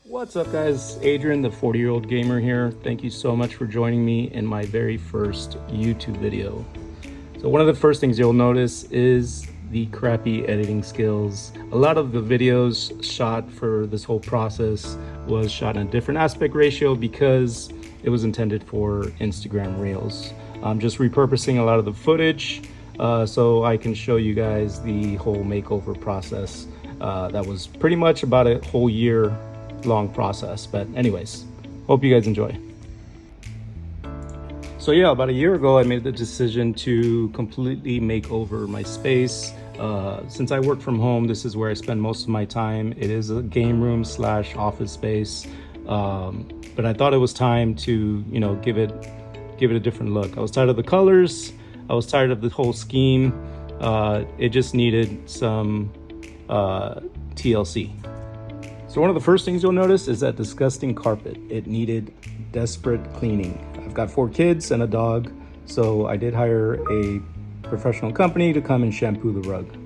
What's up guys, Adrian the 40-year-old gamer here. Thank you so much for joining me in my very first YouTube video. So one of the first things you'll notice is the crappy editing skills. A lot of the videos shot for this whole process was shot in a different aspect ratio because it was intended for Instagram Reels. I'm just repurposing a lot of the footage so I can show you guys the whole makeover process. That was pretty much about a whole year long process, but anyways, hope you guys enjoy. So yeah, about a year ago I made the decision to completely make over my space. Since I work from home, this is where I spend most of my time. It is a game room slash office space, but I thought it was time to give it a different look. I was tired of the colors, I was tired of the whole scheme. It just needed some TLC. So one of the first things you'll notice is that disgusting carpet. It needed desperate cleaning. I've got 4 kids and a dog, so I did hire a professional company to come and shampoo the rug.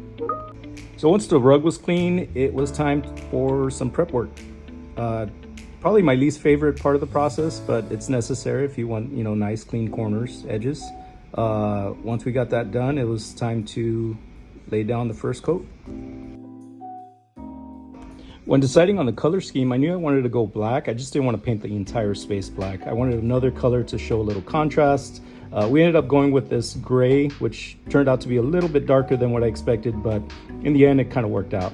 So once the rug was clean, it was time for some prep work. Probably my least favorite part of the process, but it's necessary if you want, nice clean corners, edges. Once we got that done, it was time to lay down the first coat. When deciding on the color scheme, I knew I wanted to go black. I just didn't want to paint the entire space black. I wanted another color to show a little contrast. We ended up going with this gray, which turned out to be a little bit darker than what I expected, but in the end, it kind of worked out.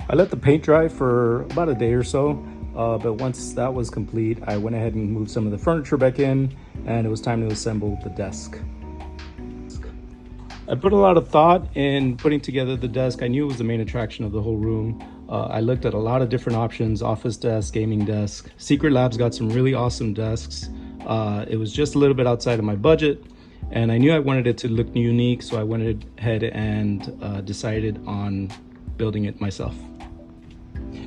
I let the paint dry for about a day or so, but once that was complete, I went ahead and moved some of the furniture back in, and it was time to assemble the desk. I put a lot of thought in putting together the desk. I knew it was the main attraction of the whole room. I looked at a lot of different options: office desk, gaming desk. Secret Lab's got some really awesome desks. It was just a little bit outside of my budget, and I knew I wanted it to look unique, so I went ahead and decided on building it myself.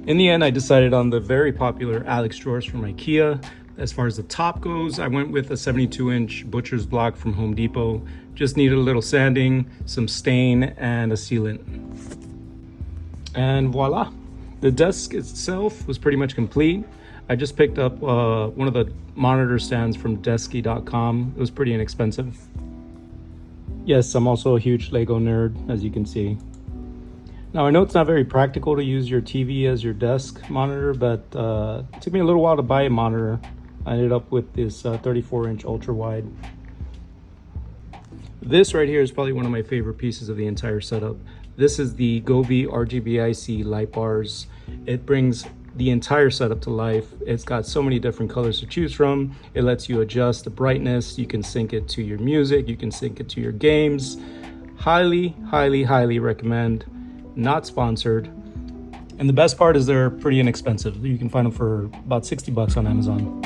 In the end, I decided on the very popular Alex drawers from IKEA. As far as the top goes, I went with a 72-inch butcher's block from Home Depot. Just needed a little sanding, some stain, and a sealant. And voila, the desk itself was pretty much complete. I just picked up one of the monitor stands from Desky.com. It was pretty inexpensive. Yes, I'm also a huge Lego nerd, as you can see. Now I know it's not very practical to use your TV as your desk monitor, but it took me a little while to buy a monitor. I ended up with this 34-inch ultra wide. This right here is probably one of my favorite pieces of the entire setup. This is the Govee RGBIC light bars. It brings the entire setup to life. It's got so many different colors to choose from. It lets you adjust the brightness. You can sync it to your music. You can sync it to your games. Highly, highly, highly recommend. Not sponsored. And the best part is they're pretty inexpensive. You can find them for about 60 bucks on Amazon.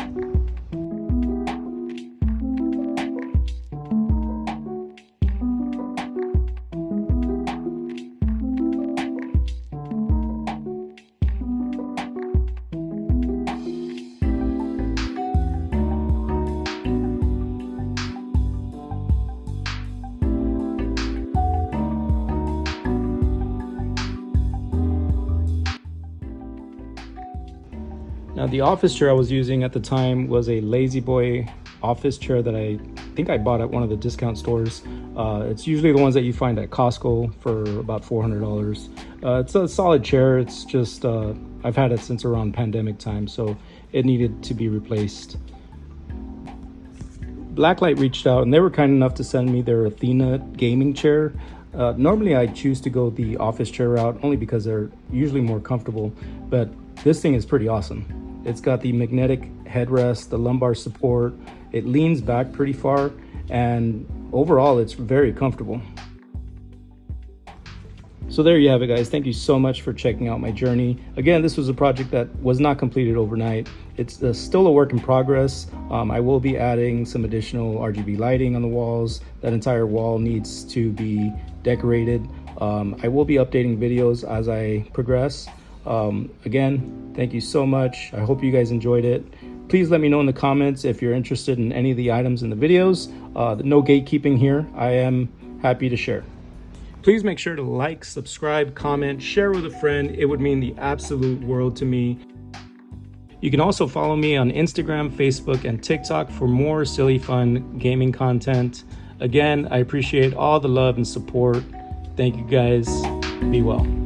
Now the office chair I was using at the time was a Lazy Boy office chair that I think I bought at one of the discount stores. It's usually the ones that you find at Costco for about $400. It's a solid chair. It's just, I've had it since around pandemic time, so it needed to be replaced. Blacklight reached out and they were kind enough to send me their Athena gaming chair. Normally I choose to go the office chair route only because they're usually more comfortable, but this thing is pretty awesome. It's got the magnetic headrest, the lumbar support. It leans back pretty far, and overall it's very comfortable. So there you have it, guys. Thank you so much for checking out my journey. Again, this was a project that was not completed overnight. It's still a work in progress. I will be adding some additional RGB lighting on the walls. That entire wall needs to be decorated. I will be updating videos as I progress. Again, thank you so much. I hope you guys enjoyed it. Please let me know in the comments if you're interested in any of the items in the videos. No gatekeeping here. I am happy to share. Please make sure to like, subscribe, comment, share with a friend. It would mean the absolute world to me. You can also follow me on Instagram, Facebook, and TikTok for more silly, fun gaming content. Again, I appreciate all the love and support. Thank you guys. Be well.